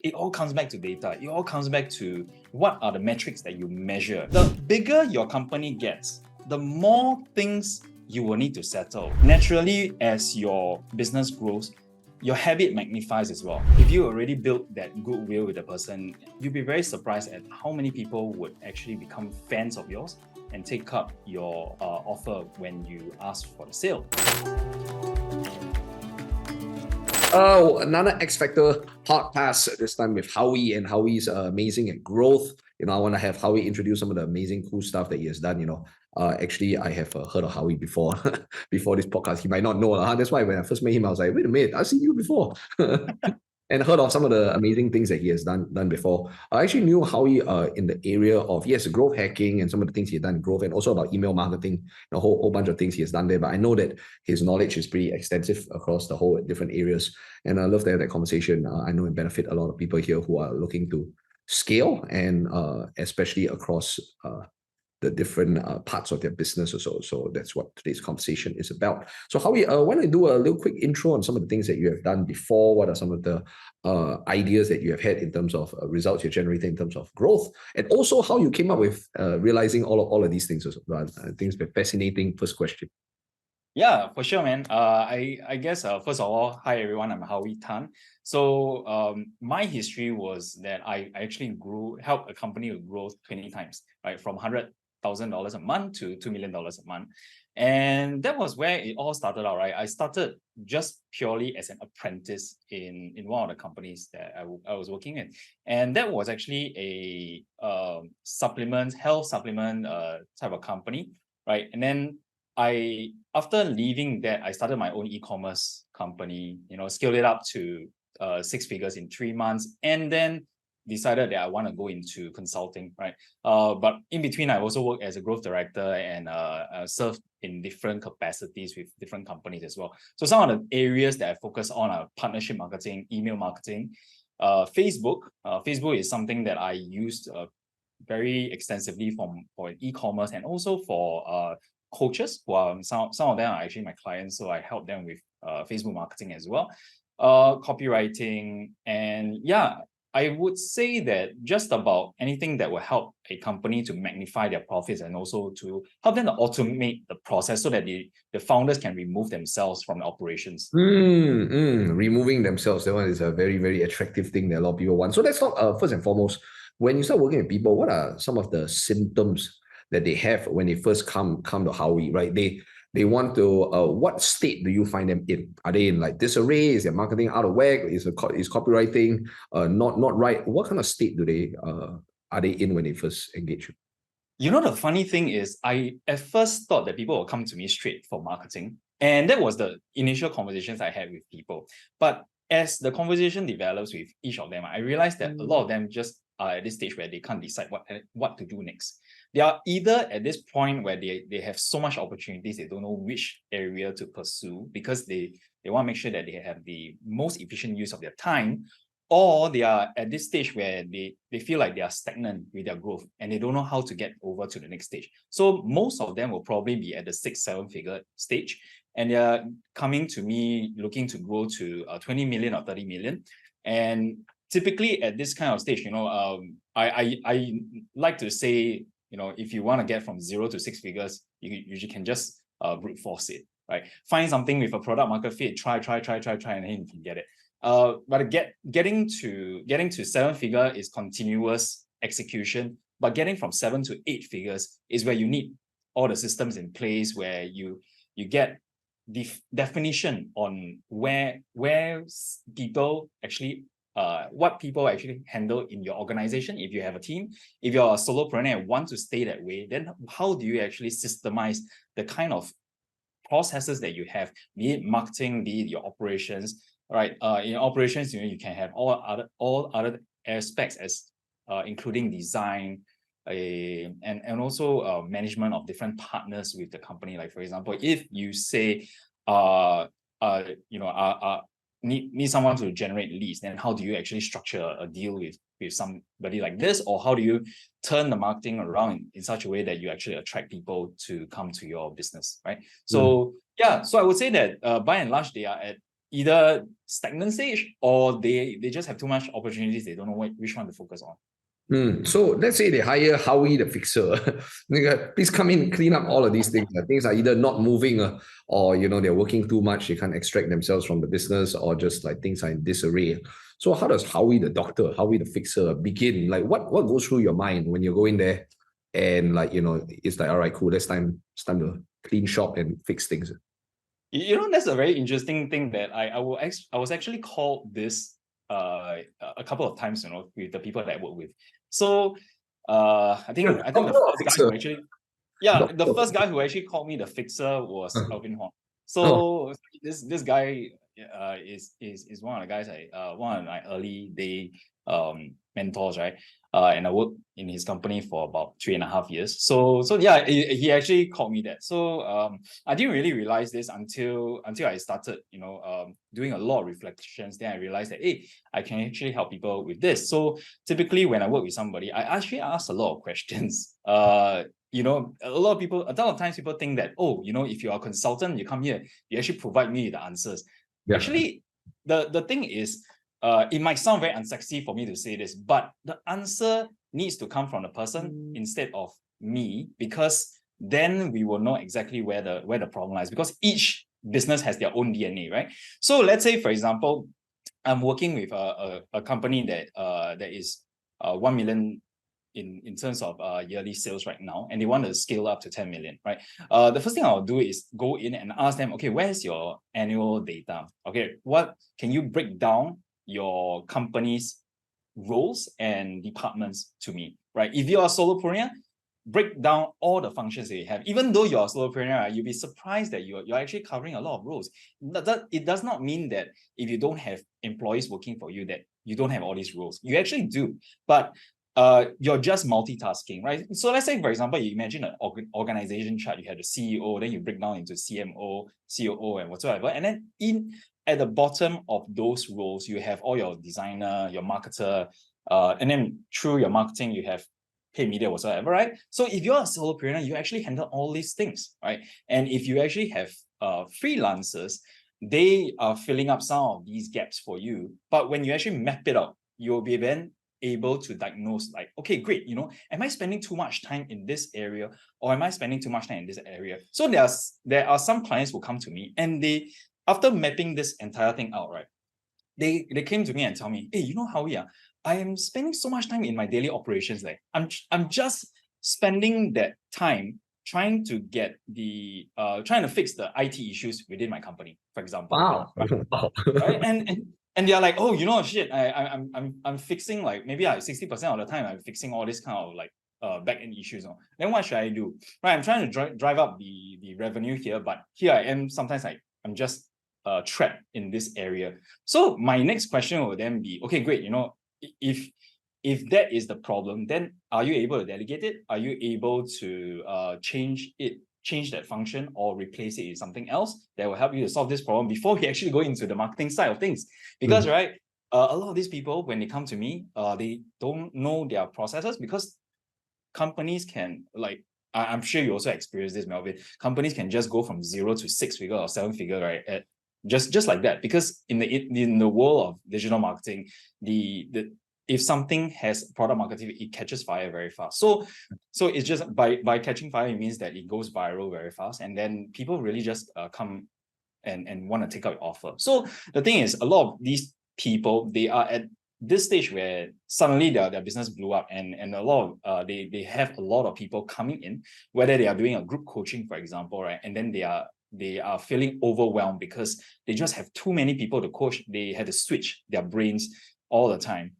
it all comes back to data. It all comes back to what are the metrics that you measure. The bigger your company gets, the more things you will need to settle. Naturally, as your business grows, your habit magnifies as well. If you already built that goodwill with a person, you'll be very surprised at how many people would actually become fans of yours and take up your offer when you ask for the sale. Another X Factor podcast, this time with Howie, and Howie's amazing at growth. I want to have Howie introduce some of the amazing cool stuff that he has done. Actually, I have heard of Howie before before this podcast. He might not know. That's why when I first met him, I was like, wait a minute, I've seen you before. And heard of some of the amazing things that he has done before. I actually knew Howie in the area of, yes, growth hacking and some of the things he has done in growth, and also about email marketing, a whole bunch of things he has done there. But I know that his knowledge is pretty extensive across the whole different areas. And I love to have that conversation. I know it benefit a lot of people here who are looking to scale, and especially across the different parts of their business or so. So that's what today's conversation is about. So Howie, why don't I do a little quick intro on some of the things that you have done before? What are some of the ideas that you have had in terms of results you're generating in terms of growth, and also how you came up with realizing all of these things? I think it's a fascinating first question. Yeah, for sure, man. I guess first of all, hi everyone. I'm Howie Tan. So my history was that I actually helped a company to grow 20 times, right, from $100,000 a month to $2 million a month. And that was where it all started out, right? I started just purely as an apprentice in one of the companies that I was working in. And that was actually a health supplement type of company, right? And then after leaving that, I started my own e-commerce company, scaled it up to 6 figures in 3 months, and then decided that I want to go into consulting, right? But in between, I also worked as a growth director and served in different capacities with different companies as well. So some of the areas that I focus on are partnership marketing, email marketing, Facebook. Facebook is something that I used very extensively for e-commerce, and also for coaches who are some of them are actually my clients, so I help them with Facebook marketing as well, copywriting, and yeah, I would say that just about anything that will help a company to magnify their profits and also to help them to automate the process so that the founders can remove themselves from the operations. Removing themselves, that one is a very, very attractive thing that a lot of people want. So let's talk first and foremost, when you start working with people, what are some of the symptoms that they have when they first come to Howie, right? They want to, what state do you find them in? Are they in like disarray? Is their marketing out of whack? Is copywriting not right? What kind of state are they in when they first engage you? The funny thing is, I at first thought that people will come to me straight for marketing. And that was the initial conversations I had with people. But as the conversation develops with each of them, I realized that a lot of them just are at this stage where they can't decide what to do next. They are either at this point where they have so much opportunities, they don't know which area to pursue because they want to make sure that they have the most efficient use of their time, or they are at this stage where they feel like they are stagnant with their growth and they don't know how to get over to the next stage. So most of them will probably be at the 6-7 figure stage, and they're coming to me looking to grow to 20 million or 30 million. And typically at this kind of stage, I like to say, if you want to get from 0 to 6 figures, you can just brute force it, right? Find something with a product market fit, try, and then you can get it. But getting to 7 figure is continuous execution. But getting from 7 to 8 figures is where you need all the systems in place, where you get the definition on where people actually what people actually handle in your organization. If you have a team, if you're a solopreneur and want to stay that way, then how do you actually systemize the kind of processes that you have, be it marketing, be it your operations, right? In operations, you can have all other aspects as including design, and also management of different partners with the company. Like for example, if you say need someone to generate leads, then how do you actually structure a deal with somebody like this? Or how do you turn the marketing around in such a way that you actually attract people to come to your business, right? So yeah, so I would say that by and large, they are at either stagnant stage or they just have too much opportunities. They don't know which one to focus on. So let's say they hire Howie the fixer. Please come in, clean up all of these things. Things are either not moving or they're working too much, they can't extract themselves from the business, or just like things are in disarray. So how does Howie the doctor, Howie the fixer begin? Like what goes through your mind when you go in there and it's like, all right, cool, it's time to clean shop and fix things? That's a very interesting thing that I was actually called this a couple of times, with the people that I work with. So I think the first guy who actually called me the fixer was Melvin. So this guy is one of the guys one of my early day mentors, right? And I worked in his company for about 3.5 years. So yeah, he actually called me that. So I didn't really realize this until I started, doing a lot of reflections. Then I realized that, hey, I can actually help people with this. So typically when I work with somebody, I actually ask a lot of questions. A lot of times people think that, if you're a consultant, you come here, you actually provide me with the answers. Yeah. Actually, the thing is, it might sound very unsexy for me to say this, but the answer needs to come from the person instead of me, because then we will know exactly where the problem lies, because each business has their own DNA, right? So let's say, for example, I'm working with a company that is 1 million in terms of yearly sales right now, and they want to scale up to 10 million, right? The first thing I'll do is go in and ask them, okay, where's your annual data? Okay, what can you break down your company's roles and departments to me, right? If you're a solopreneur, break down all the functions that you have. Even though you're a solopreneur, you'll be surprised that you're actually covering a lot of roles. It does not mean that if you don't have employees working for you, that you don't have all these roles. You actually do, but you're just multitasking, right? So let's say, for example, you imagine an organization chart. You have the CEO, then you break down into CMO, COO, and whatsoever. And then at the bottom of those roles, you have all your designer, your marketer, and then through your marketing, you have paid media whatsoever, right? So if you're a solopreneur, you actually handle all these things, right? And if you actually have freelancers, they are filling up some of these gaps for you. But when you actually map it out, you'll be then able to diagnose, like, okay, great, am I spending too much time in this area, or am I spending too much time in this area? So there are some clients who come to me, and they, after mapping this entire thing out, right, they came to me and tell me, hey, Howie, I am spending so much time in my daily operations. Like I'm just spending that time trying to get trying to fix the IT issues within my company, for example. Wow. Right? And they're like, oh, shit, I'm fixing, like, maybe 60% of the time I'm fixing all this kind of like back-end issues. Then what should I do? Right, I'm trying to drive up the revenue here, but here I am, sometimes I'm just trapped in this area. So my next question will then be, okay, great, if that is the problem, then are you able to delegate it? Are you able to change that function, or replace it with something else that will help you to solve this problem before we actually go into the marketing side of things? Because right, a lot of these people, when they come to me, they don't know their processes, because companies can, like, I'm sure you also experience this, Melvin. Companies can just go from 0 to 6-figure or 7-figure, right? Just like that, because in the world of digital marketing, if something has product market fit, it catches fire very fast. So it's just by catching fire, it means that it goes viral very fast, and then people really just come and want to take out your offer. So the thing is, a lot of these people, they are at this stage where suddenly their business blew up, and a lot of they have a lot of people coming in, whether they are doing a group coaching, for example, right? And then they are feeling overwhelmed because they just have too many people to coach. They had to switch their brains all the time,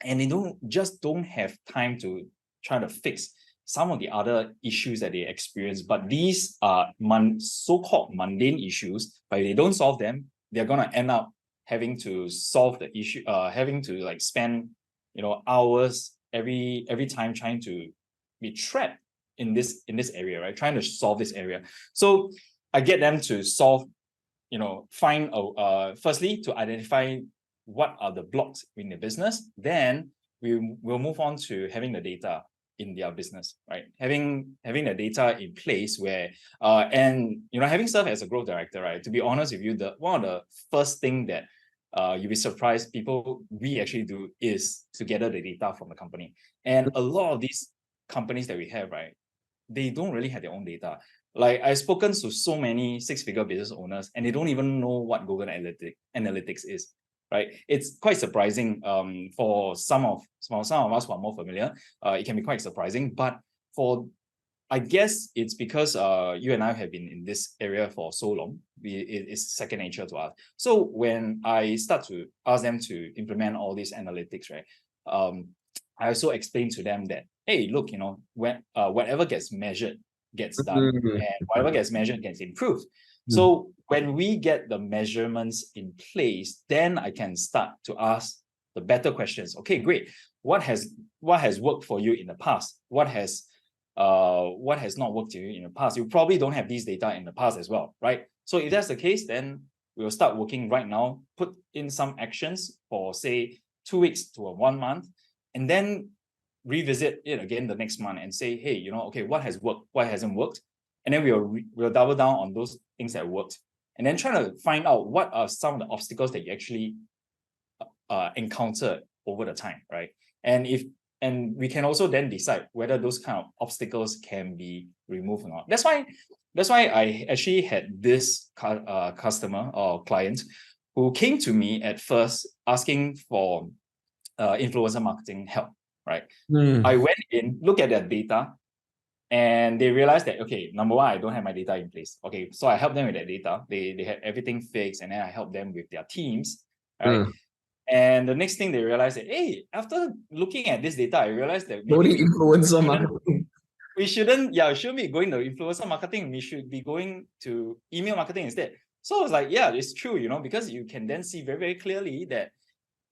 and they don't have time to try to fix some of the other issues that they experience. But these are so-called mundane issues, but if they don't solve them, they're gonna end up having to solve the issue, having to like spend hours every time trying to be trapped in this area, right? Trying to solve this area. So I get them to solve, find firstly to identify what are the blocks in the business. Then we'll move on to having the data. in their business, right? Having the data in place where and having served as a growth director, right? To be honest with you, one of the first thing that you'll be surprised we actually do is to gather the data from the company. And a lot of these companies that we have, right, they don't really have their own data. Like I've spoken to so many six-figure business owners and they don't even know what Google Analytics is, right? It's quite surprising for some of us who are more familiar. It can be quite surprising, but I guess it's because you and I have been in this area for so long. It's second nature to us. So when I start to ask them to implement all these analytics, right, I also explain to them that, hey, look, when whatever gets measured gets done, and whatever gets measured gets improved. So when we get the measurements in place, then I can start to ask the better questions. Okay, great. What has worked for you in the past? What has not worked for you in the past? You probably don't have these data in the past as well, right? So if that's the case, then we'll start working right now, put in some actions for say 2 weeks to 1 month, and then revisit it again the next month and say, hey, okay, what has worked, what hasn't worked, and then we'll double down on those things that worked, and then try to find out what are some of the obstacles that you actually encountered over the time, right? And we can also then decide whether those kind of obstacles can be removed or not. That's why I actually had this customer or client who came to me at first asking for influencer marketing help, right? I went in, look at their data, and they realized that, okay, number one, I don't have my data in place. Okay, so I helped them with that data. They had everything fixed, and then I helped them with their teams, right? And the next thing they realized that, hey, after looking at this data, I realized that only influencer marketing. We shouldn't be going to influencer marketing. We should be going to email marketing instead. So I was like, yeah, it's true, because you can then see very, very clearly that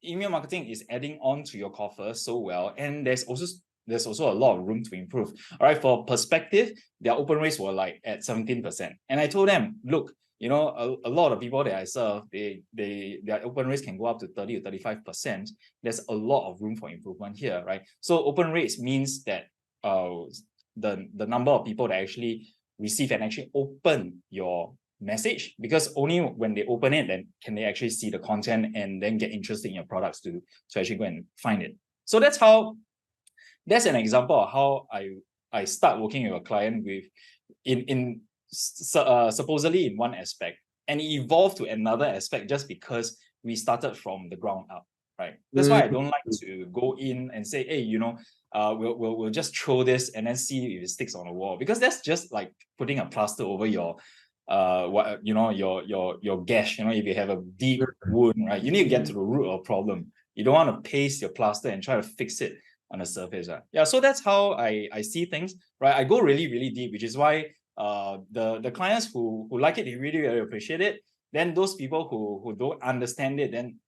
email marketing is adding on to your coffer so well. And there's also a lot of room to improve. All right, for perspective, their open rates were like at 17%. And I told them, look, a lot of people that I serve, their open rates can go up to 30 or 35%. There's a lot of room for improvement here, right? So open rates means that the number of people that actually receive and actually open your message, because only when they open it, then can they actually see the content and then get interested in your products to actually go and find it. So that's an example of how I start working with a client with supposedly in one aspect, and it evolved to another aspect just because we started from the ground up, right? That's why I don't like to go in and say, hey, we'll just throw this and then see if it sticks on the wall, because that's just like putting a plaster over your your gash. If you have a deep wound, right, you need to get to the root of the problem. You don't want to paste your plaster and try to fix it on the surface, right? Yeah, so that's how I see things, right? I go really, really deep, which is why the clients who like it, they really, really appreciate it. Then those people who don't understand it, then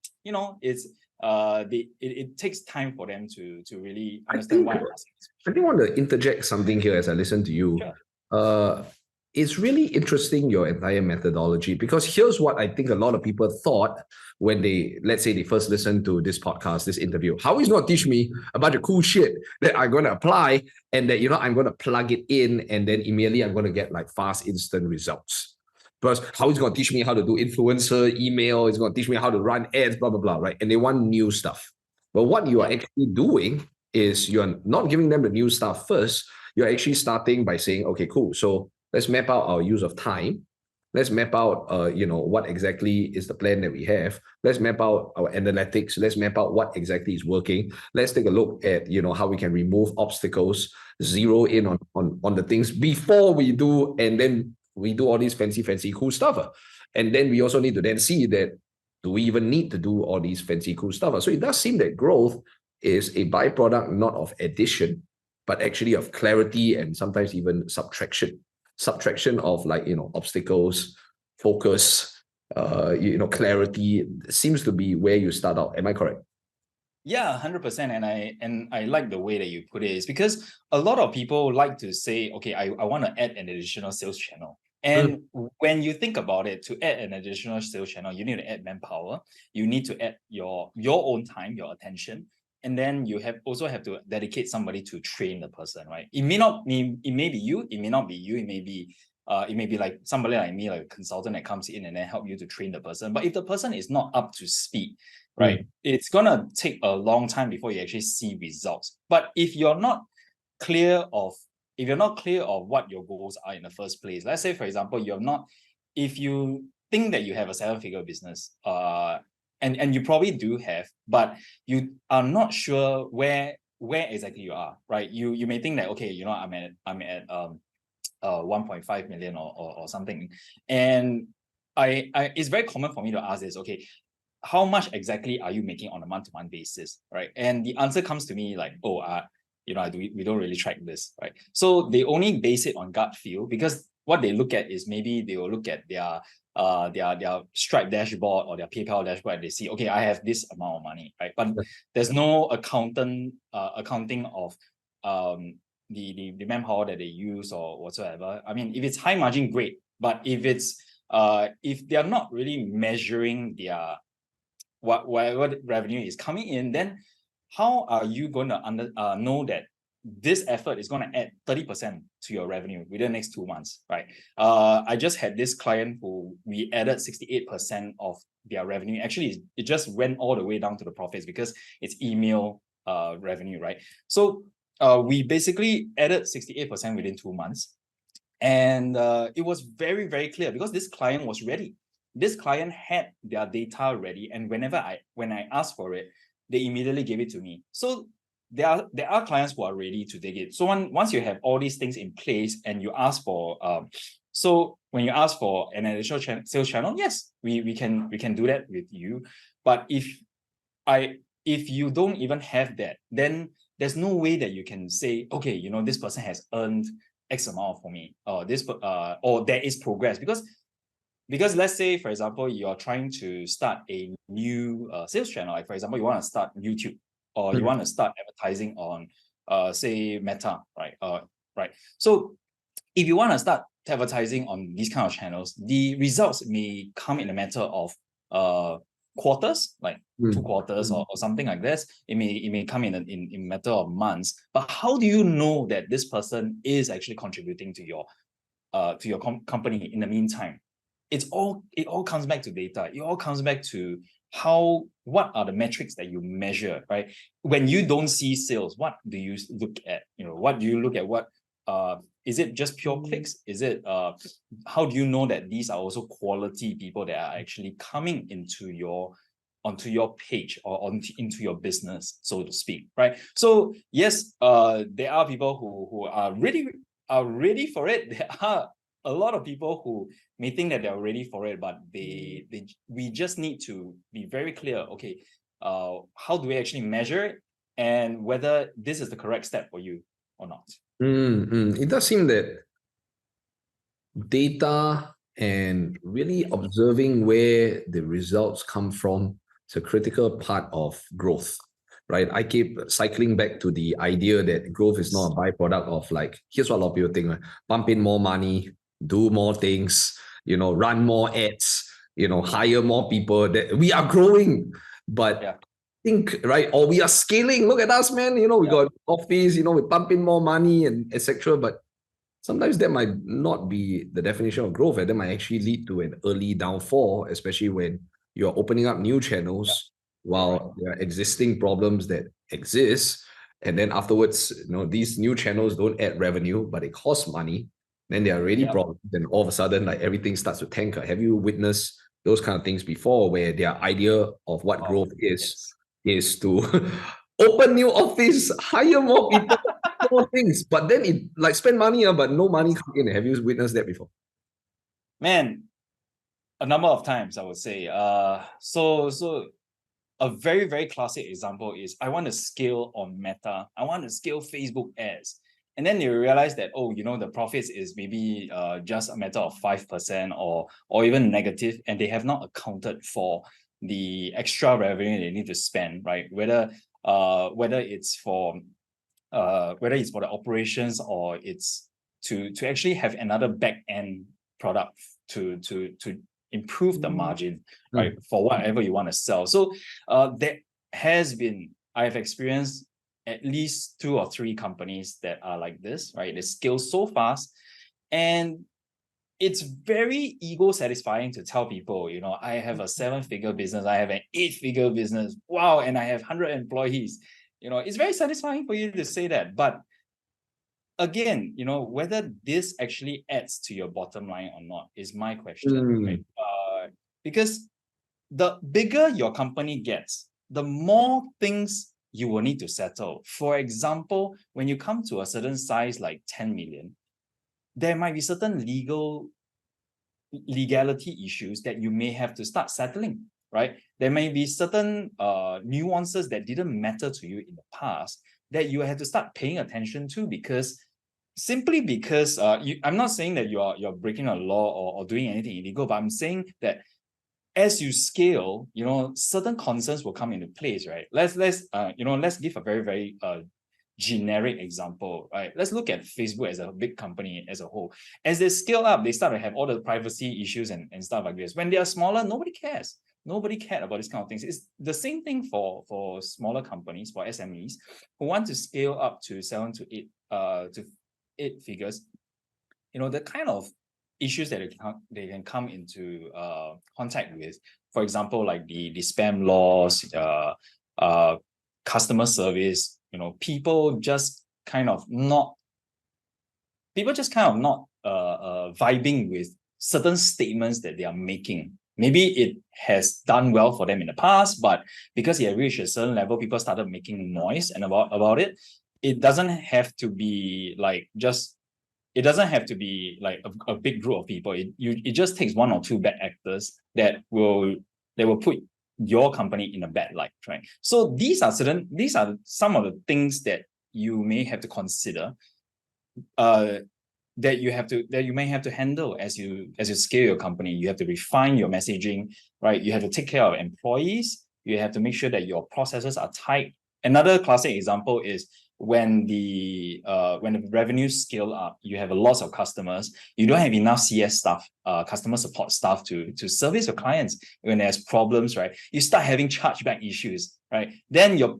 it takes time for them to really understand why I'm asking this question. I think I want to interject something here as I listen to you. Sure. It's really interesting, your entire methodology, because here's what I think a lot of people thought when let's say they first listened to this podcast, this interview. Howie's going to teach me a bunch of cool shit that I'm going to apply, and that, I'm going to plug it in, and then immediately I'm going to get like fast, instant results. Because Howie's going to teach me how to do influencer email, he's going to teach me how to run ads, blah, blah, blah, right? And they want new stuff. But what you are actually doing is you're not giving them the new stuff first. You're actually starting by saying, okay, cool. So let's map out our use of time. Let's map out, what exactly is the plan that we have. Let's map out our analytics. Let's map out what exactly is working. Let's take a look at, how we can remove obstacles, zero in on the things before we do, and then we do all these fancy, cool stuff. And then we also need to then see that, do we even need to do all these fancy, cool stuff? So it does seem that growth is a byproduct, not of addition, but actually of clarity and sometimes even subtraction of obstacles, focus, clarity seems to be where you start out. Am I correct? Yeah, 100%. And I like the way that you put it, is because a lot of people like to say, okay, I want to add an additional sales channel. And when you think about it, to add an additional sales channel, you need to add manpower. You need to add your own time, your attention. and then you also have to dedicate somebody to train the person, right? It may be you, it may not be you, it may be like somebody like me, like a consultant that comes in and then help you to train the person. But if the person is not up to speed, right, it's gonna take a long time before you actually see results. But if you're not clear of what your goals are in the first place, let's say, for example, if you think that you have a 7-figure business, and you probably do have, but you are not sure where exactly you are, right? You may think that, okay, I'm at 1.5 million or something, and it's very common for me to ask this, okay, how much exactly are you making on a month-to-month basis, right? And the answer comes to me like, we don't really track this, right? So they only base it on gut feel, because what they look at is, maybe they will look at their Stripe dashboard or their PayPal dashboard, and they see, okay, I have this amount of money, right? But there's no accounting of the manpower that they use or whatsoever. I mean, if it's high margin, great. But if they are not really measuring their whatever revenue is coming in, then how are you going to know that this effort is going to add 30% to your revenue within the next 2 months, right? I just had this client who we added 68% of their revenue. Actually, it just went all the way down to the profits because it's email revenue, right? So we basically added 68% within 2 months. And it was very, very clear because this client was ready. This client had their data ready, and when I asked for it, they immediately gave it to me. So there are clients who are ready to take it. So once you have all these things in place and you ask for so when you ask for an additional sales channel, yes, we can do that with you. But if you don't even have that, then there's no way that you can say, okay, this person has earned X amount for me, or there is progress, because let's say, for example, you're trying to start a new sales channel. Like, for example, you want to start YouTube, or you want to start advertising on, say, Meta, right? Right. So if you want to start advertising on these kind of channels, the results may come in a matter of quarters, like 2 quarters or something like this. It may come in a matter of months. But how do you know that this person is actually contributing to your company in the meantime? It all comes back to data. It all comes back to what are the metrics that you measure, right? When you don't see sales, what do you look at? What do you look at? What is it just pure clicks? Is it how do you know that these are also quality people that are actually coming onto your page or into your business, so to speak, right? So yes, there are people who are ready for it. There are a lot of people who may think that they're ready for it, but we just need to be very clear. Okay, how do we actually measure it, and whether this is the correct step for you or not? It does seem that data and really observing where the results come from is a critical part of growth, right? I keep cycling back to the idea that growth is not a byproduct of, like, here's what a lot of people think, right? Pump in more money, do more things, run more ads, hire more people. That we are growing, but think, right? Or we are scaling. Look at us, man. We got office, we pump in more money and etc. But sometimes that might not be the definition of growth, and that might actually lead to an early downfall, especially when you're opening up new channels while there are existing problems that exist. And then afterwards, these new channels don't add revenue, but it costs money. Then there are already problems, and all of a sudden, like, everything starts to tanker. Have you witnessed those kind of things before, where their idea of what growth is to open new office, hire more people, more things, but then it, like, spend money, but no money come in? Have you witnessed that before? Man, a number of times, I would say. So a very, very classic example is, I want to scale on Meta. I want to scale Facebook ads. And then they realize that, the profits is maybe just a matter of 5% or even negative, and they have not accounted for the extra revenue they need to spend, right? Whether it's for the operations, or it's to actually have another back end product to improve the margin, right? For whatever you want to sell. So there has been I've experienced at least 2 or 3 companies that are like this, right? They scale so fast, and it's very ego satisfying to tell people, I have a 7-figure business, I have an 8-figure business, wow, and I have 100 employees. It's very satisfying for you to say that. But again, whether this actually adds to your bottom line or not is my question, right? Because the bigger your company gets, the more things you will need to settle. For example, when you come to a certain size like 10 million, there might be certain legality issues that you may have to start settling, right? There may be certain nuances that didn't matter to you in the past that you have to start paying attention to, because I'm not saying that you're breaking a law or doing anything illegal, but I'm saying that as you scale, certain concerns will come into place, right? Let's give a very, very generic example, right? Let's look at Facebook as a big company as a whole. As they scale up, they start to have all the privacy issues and stuff like this. When they are smaller, nobody cares. Nobody cared about this kind of things. It's the same thing for smaller companies, for SMEs who want to scale up to 7 to 8 figures. The kind of issues that they can come into contact with, for example, like the spam laws, customer service. People just kind of not vibing with certain statements that they are making. Maybe it has done well for them in the past, but because it had reached a certain level, people started making noise and about it. It doesn't have to be like a big group of people. It just takes 1 or 2 bad actors that will put your company in a bad light, right? So these are some of the things that you may have to consider, that you may have to handle as you scale your company. You have to refine your messaging, right? You have to take care of employees. You have to make sure that your processes are tight. Another classic example is when the revenues scale up, you have a lot of customers, you don't have enough CS staff, customer support staff to service your clients. When there's problems, right, you start having chargeback issues, right? Then your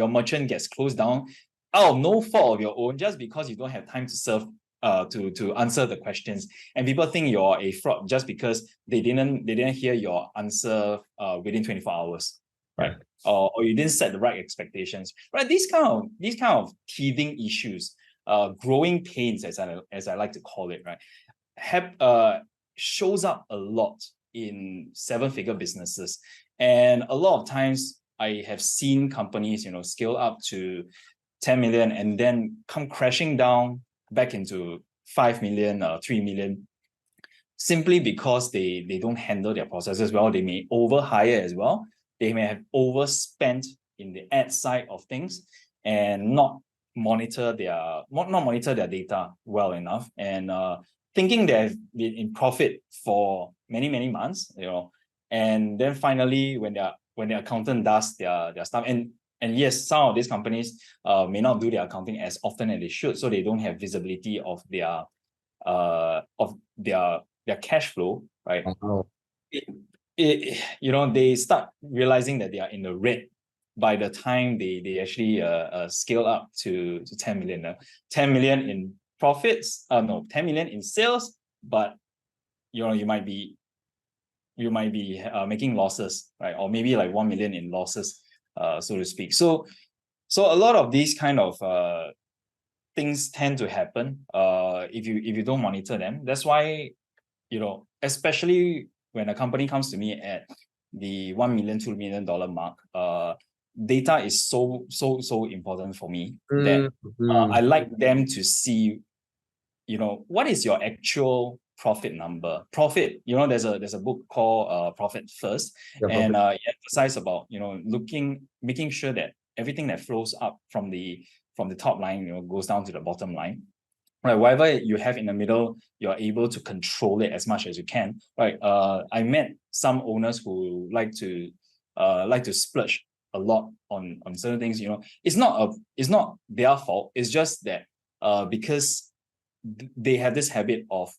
merchant gets closed down out of no fault of your own, just because you don't have time to serve, to answer the questions, and people think you're a fraud just because they didn't hear your answer within 24 hours, right? Or you didn't set the right expectations, right? These kind of teething issues, growing pains, as I like to call it, right, shows up a lot in 7-figure businesses. And a lot of times I have seen companies, scale up to 10 million and then come crashing down back into 5 million, 3 million, simply because they don't handle their processes well. They may overhire as well. They may have overspent in the ad side of things and not monitor their data well enough, and thinking they've been in profit for many, many months, and then finally when the accountant does their stuff, and yes, some of these companies may not do their accounting as often as they should, so they don't have visibility of their cash flow, right? They start realizing that they are in the red by the time they actually scale up to 10 million. 10 million in profits, 10 million in sales, but you might be making losses, right? Or maybe like 1 million in losses, so to speak. So a lot of these kind of things tend to happen if you don't monitor them. That's why, especially when a company comes to me at the $1 million, $2 million mark, data is so important for me, that I like them to see, what is your actual profit number. Profit, there's a book called Profit First, and it emphasizes about making sure that everything that flows up from the top line, goes down to the bottom line. Right, whatever you have in the middle, you're able to control it as much as you can. Right. I met some owners who like to splurge a lot on certain things. It's not their fault. It's just that because they have this habit of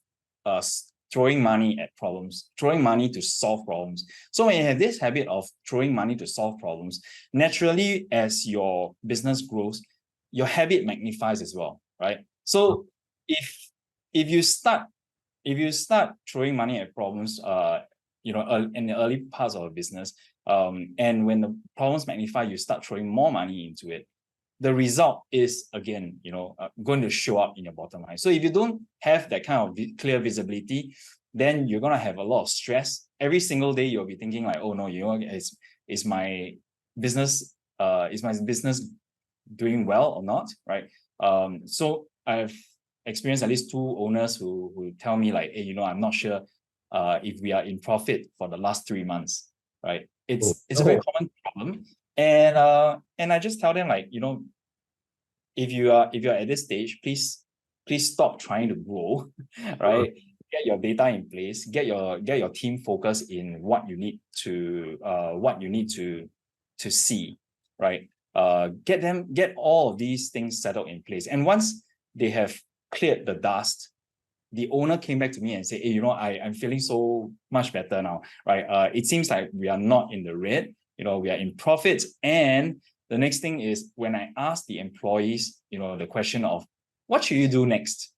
throwing money at problems, throwing money to solve problems. So when you have this habit of throwing money to solve problems, naturally, as your business grows, your habit magnifies as well, right? So if you start throwing money at problems, in the early parts of a business, and when the problems magnify, you start throwing more money into it, the result is again, going to show up in your bottom line. So if you don't have that kind of clear visibility, then you're gonna have a lot of stress. Every single day you'll be thinking like, oh no, is my business doing well or not, right? So I've experienced at least 2 owners who tell me like, hey, I'm not sure if we are in profit for the last 3 months, right? It's a very common problem. And I just tell them like, if you are at this stage, please stop trying to grow, right? Get your data in place, get your team focused in what you need to see, right? Get all of these things settled in place. And once they have cleared the dust, the owner came back to me and said, hey, I'm feeling so much better now, right? It seems like we are not in the red, we are in profits. And the next thing is when I ask the employees, the question of what should you do next?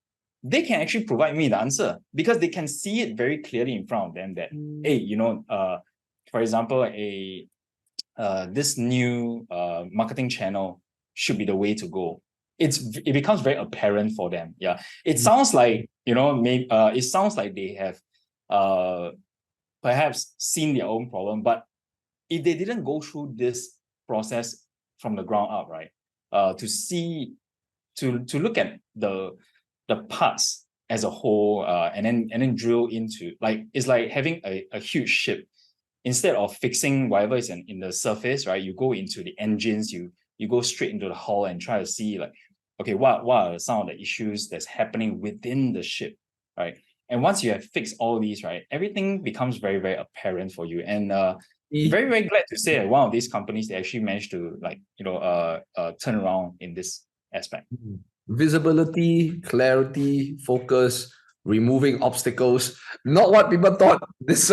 They can actually provide me the answer because they can see it very clearly in front of them that, hey, for example, this new marketing channel should be the way to go. It becomes very apparent for them. Yeah. It sounds like, maybe it sounds like they have perhaps seen their own problem, but if they didn't go through this process from the ground up, right? To look at the parts as a whole, and then drill into, like, it's like having a huge ship. Instead of fixing whatever is in the surface, right? You go into the engines, you go straight into the hull and try to see like, okay, what are some of the issues that's happening within the ship, right? And once you have fixed all these, right, everything becomes very, very apparent for you. And very, very glad to say that one of these companies, they actually managed to turn around in this aspect. Visibility, clarity, focus, removing obstacles. Not what people thought this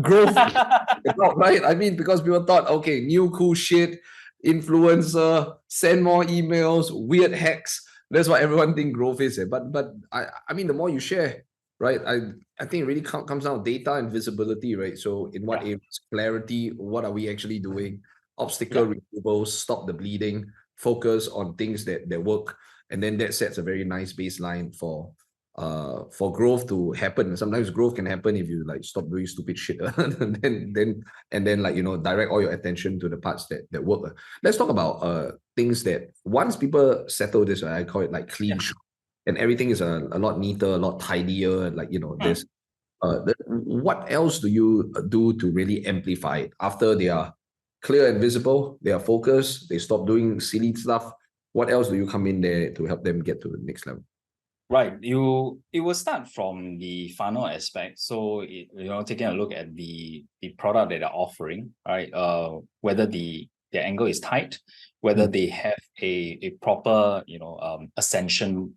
growth about, right? I mean, because people thought, okay, new cool shit, influencer, send more emails, weird hacks. That's what everyone think growth is. But I mean, the more you share, right? I think it really comes down to data and visibility, right? So in what areas, clarity, what are we actually doing? Obstacle removal, stop the bleeding, focus on things that work. And then that sets a very nice baseline for growth to happen. Sometimes growth can happen if you like stop doing stupid shit, and then like direct all your attention to the parts that work. Let's talk about things that once people settle this, I call it like clean shop, and everything is a lot neater, a lot tidier. Like there's what else do you do to really amplify it after they are clear and visible, they are focused, they stop doing silly stuff? What else do you come in there to help them get to the next level? Right. It will start from the funnel aspect. So taking a look at the product that they're offering, right? Whether their angle is tight, whether they have a proper ascension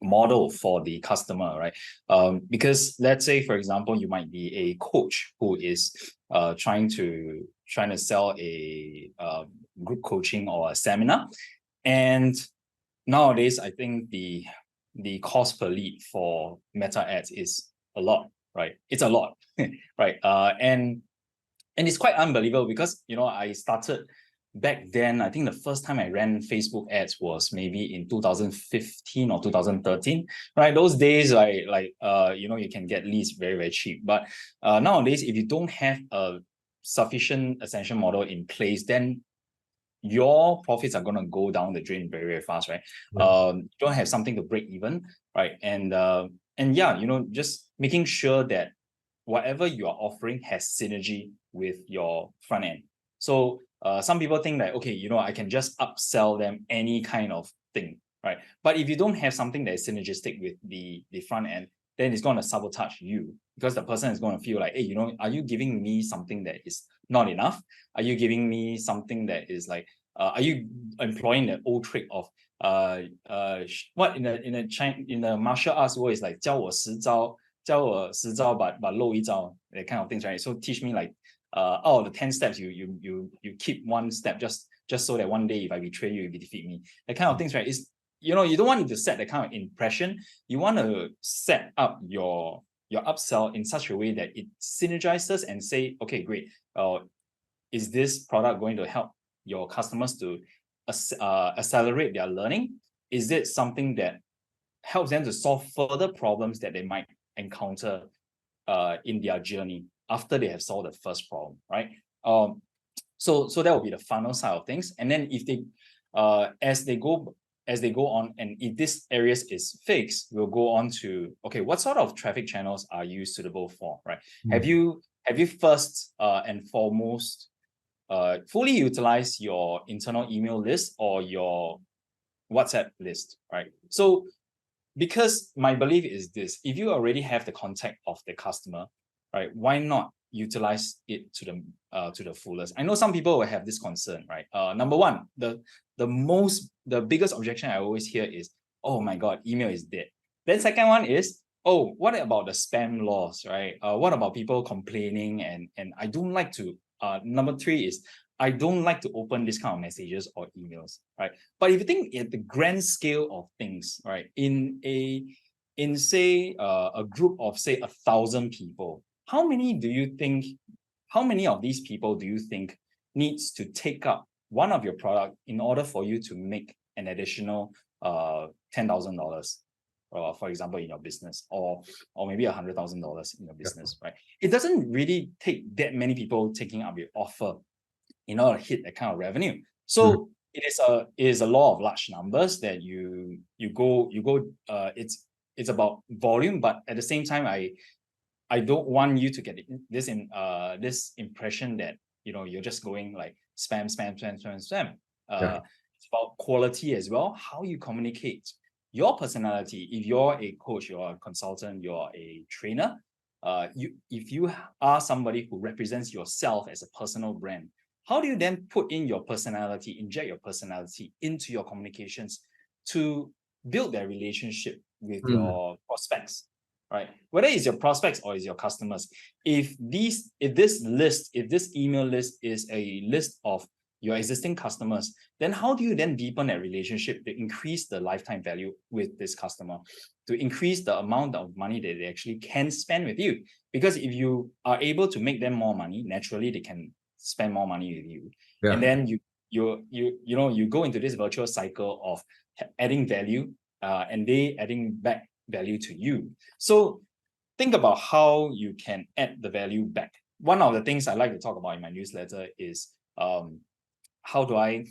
model for the customer, right? Because let's say, for example, you might be a coach who is trying to sell a group coaching or a seminar. And nowadays, I think the cost per lead for meta ads is a lot, right? It's a lot, right? And it's quite unbelievable because I started back then. I think the first time I ran Facebook ads was maybe in 2015 or 2013, right? Those days, you can get leads very, very cheap. But nowadays, if you don't have a sufficient ascension model in place, then your profits are going to go down the drain very, very fast, right? You don't have something to break even, right? And just making sure that whatever you are offering has synergy with your front end. So some people think that, okay, I can just upsell them any kind of thing, right? But if you don't have something that is synergistic with the front end, then it's going to sabotage you because the person is going to feel like, hey, are you giving me something that is not enough? Are you giving me something that is like, are you employing the old trick of what in the martial arts world is like 教我10招教我10招 but 漏一招 that kind of things, right? So teach me like out of the 10 steps, you keep one step just so that one day if I betray you, you defeat me. That kind of things, right? Is you don't want to set that kind of impression. You want to set up your upsell in such a way that it synergizes and say, okay, great. Is this product going to help your customers to accelerate their learning? Is it something that helps them to solve further problems that they might encounter in their journey after they have solved the first problem, right? So that will be the funnel side of things. And then if they as they go on, and if this areas is fixed, we'll go on to, okay, what sort of traffic channels are you suitable for, right? Have you first and foremost fully utilized your internal email list or your WhatsApp list, right? So because my belief is this, if you already have the contact of the customer, right, why not utilize it to the fullest? I know some people will have this concern, right? Number one, the biggest objection I always hear is, oh my God, email is dead. Then second one is, oh, what about the spam laws, right? What about people complaining and I don't like to, number three is, I don't like to open this kind of messages or emails, right? But if you think at the grand scale of things, right, in say a group of say 1,000 people, how many of these people do you think needs to take up one of your product in order for you to make an additional $10,000, for example, in your business, or maybe $100,000 in your business, right? It doesn't really take that many people taking up your offer in order to hit that kind of revenue. So it is a law of large numbers that you go it's about volume, but at the same time I don't want you to get this impression that you're just going like spam. It's about quality as well, how you communicate your personality. If you're a coach, you're a consultant, you're a trainer, if you are somebody who represents yourself as a personal brand, how do you then put in your personality, inject your personality into your communications to build that relationship with your prospects, right? Whether it's your prospects or it's your customers. If this email list is a list of your existing customers, then how do you then deepen that relationship to increase the lifetime value with this customer, to increase the amount of money that they actually can spend with you? Because if you are able to make them more money, naturally they can spend more money with you. And then you go into this virtual cycle of adding value and they adding back value to you. So think about how you can add the value back. One of the things I like to talk about in my newsletter is how do I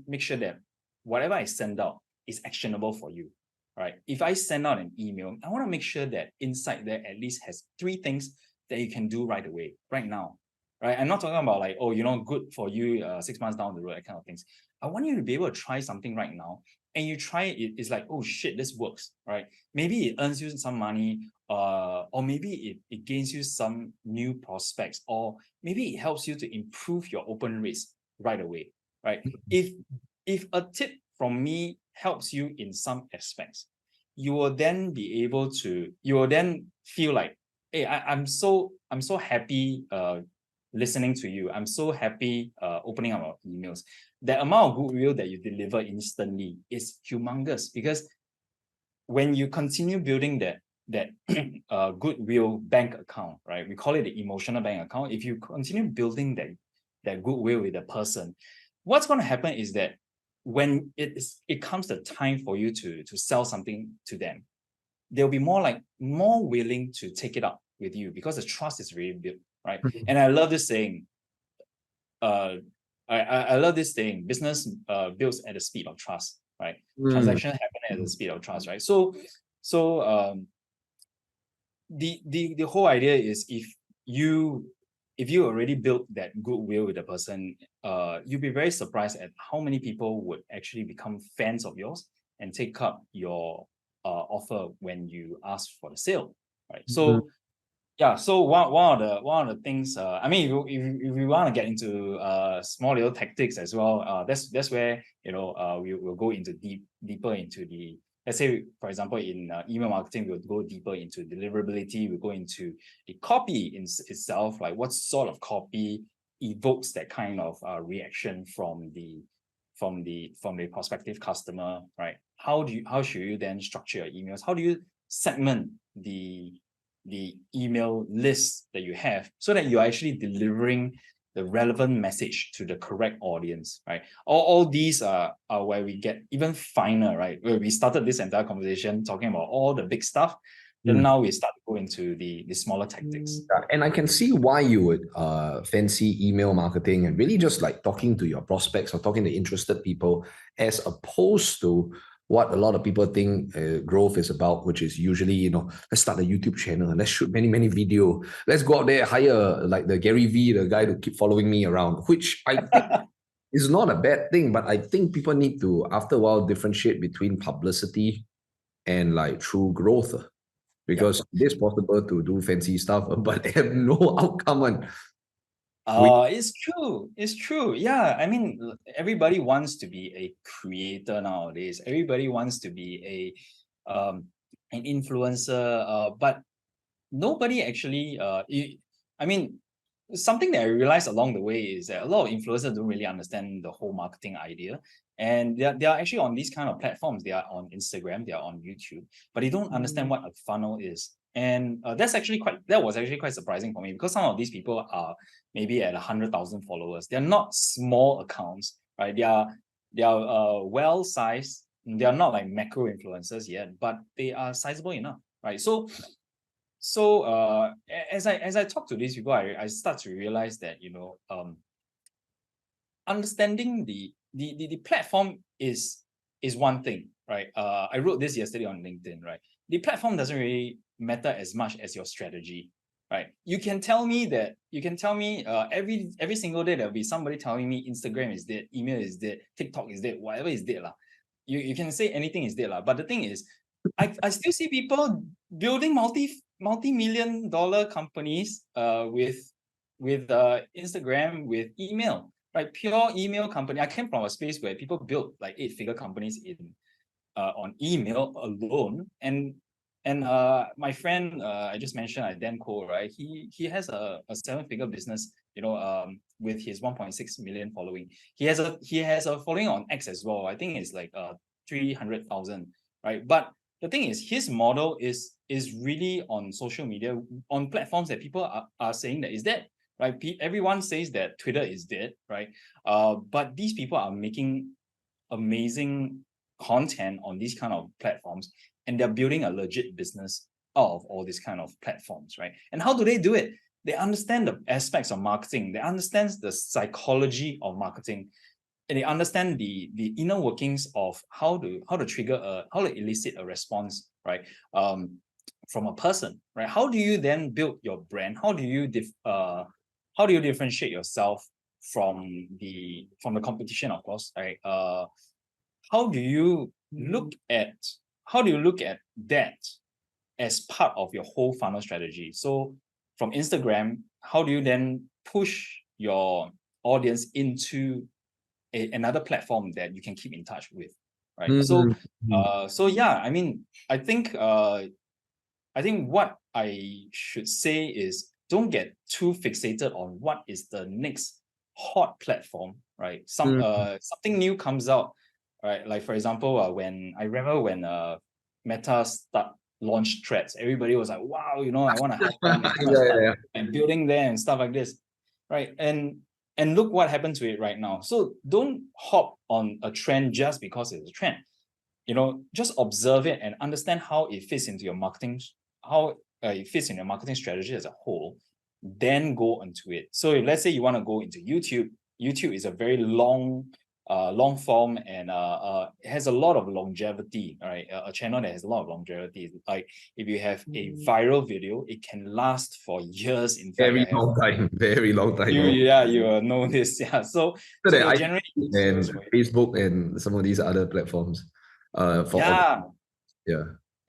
make sure that whatever I send out is actionable for you, right? If I send out an email, I want to make sure that inside there at least has 3 things that you can do right away, right now, right? I'm not talking about like, oh, good for you 6 months down the road, that kind of things. I want you to be able to try something right now, and you try it, it's like, oh shit, this works, right? Maybe it earns you some money, or maybe it gains you some new prospects, or maybe it helps you to improve your open rates right away, right? If a tip from me helps you in some aspects, you will then feel like, hey, I'm so happy listening to you. I'm so happy opening up our emails. The amount of goodwill that you deliver instantly is humongous, because when you continue building that goodwill bank account, right? We call it the emotional bank account. If you continue building that goodwill with a person, what's going to happen is that when it comes the time for you to sell something to them, they'll be more willing to take it up with you, because the trust is really built, right? And I love this saying. I love this saying. Business builds at the speed of trust, right? Transactions happen at the speed of trust, right? So the whole idea is, if you already built that goodwill with the person, you'll be very surprised at how many people would actually become fans of yours and take up your offer when you ask for the sale, right? So yeah, so one of the things, I mean, if you want to get into small little tactics as well, that's where we'll go into deeper into the let's say, for example, in email marketing, we'll go deeper into deliverability. We'll go into the copy itself, like what sort of copy evokes that kind of reaction from the prospective customer, right? How should you then structure your emails? How do you segment the email list that you have so that you're actually delivering the relevant message to the correct audience, right? All these are where we get even finer, right? Where we started this entire conversation talking about all the big stuff, then now we start to go into the smaller tactics. And I can see why you would fancy email marketing and really just like talking to your prospects or talking to interested people, as opposed to what a lot of people think growth is about, which is usually, let's start a YouTube channel and let's shoot many video. Let's go out there, hire like the Gary V, the guy to keep following me around, which I think is not a bad thing, but I think people need to, after a while, differentiate between publicity and like true growth. Because it is possible to do fancy stuff, but have no outcome. It's true. Yeah, I mean, everybody wants to be a creator nowadays. Everybody wants to be an influencer, but nobody actually. I mean, something that I realized along the way is that a lot of influencers don't really understand the whole marketing idea, and they are actually on these kind of platforms. They are on Instagram, they are on YouTube, but they don't understand what a funnel is. And that was actually quite surprising for me, because some of these people are maybe at 100,000 followers. They're not small accounts, right? They are well sized. They are not like macro influencers yet, but they are sizable enough, right? So as I talk to these people, I start to realize that understanding the platform is one thing, right? I wrote this yesterday on LinkedIn, right? The platform doesn't really matter as much as your strategy, right? You can tell me every single day there'll be somebody telling me Instagram is dead, email is dead, TikTok is dead, whatever is dead lah. You can say anything is dead lah. But the thing is, I still see people building multi-million-dollar companies with Instagram, with email, right? Pure email company. I came from a space where people built like 8-figure companies on email alone, and my friend I just mentioned, Dan Cole, right? He has a 7-figure business, with his 1.6 million following. He has a following on X as well. I think it's like 300,000, right? But the thing is, his model is really on social media, on platforms that people are saying that is dead, right? Everyone says that Twitter is dead, right? But these people are making amazing content on these kind of platforms, and they're building a legit business out of all these kind of platforms, right? And how do they do it? They understand the aspects of marketing. They understand the psychology of marketing, and they understand the inner workings of how to elicit a response, right? From a person, right? How do you then build your brand? How do you differentiate yourself from the competition, of course, right? How do you look at that as part of your whole funnel strategy? So from Instagram, how do you then push your audience into another platform that you can keep in touch with, right? So yeah, I mean, I think what I should say is, don't get too fixated on what is the next hot platform, right? Something new comes out, right? Like for example, when Meta launched Threads, everybody was like, wow, I want to help them, and building there and stuff like this, right? And look what happened to it right now. So don't hop on a trend just because it's a trend. Just observe it and understand how it fits into your marketing, how it fits in your marketing strategy as a whole. Then go into it. So if, let's say you want to go into YouTube. YouTube is a very long form, and it has a lot of longevity, right? A channel that has a lot of longevity. Like if you have a viral video, it can last for years. In fact, very long time. You will know this. Yeah. So they generate and Facebook and some of these other platforms. Yeah.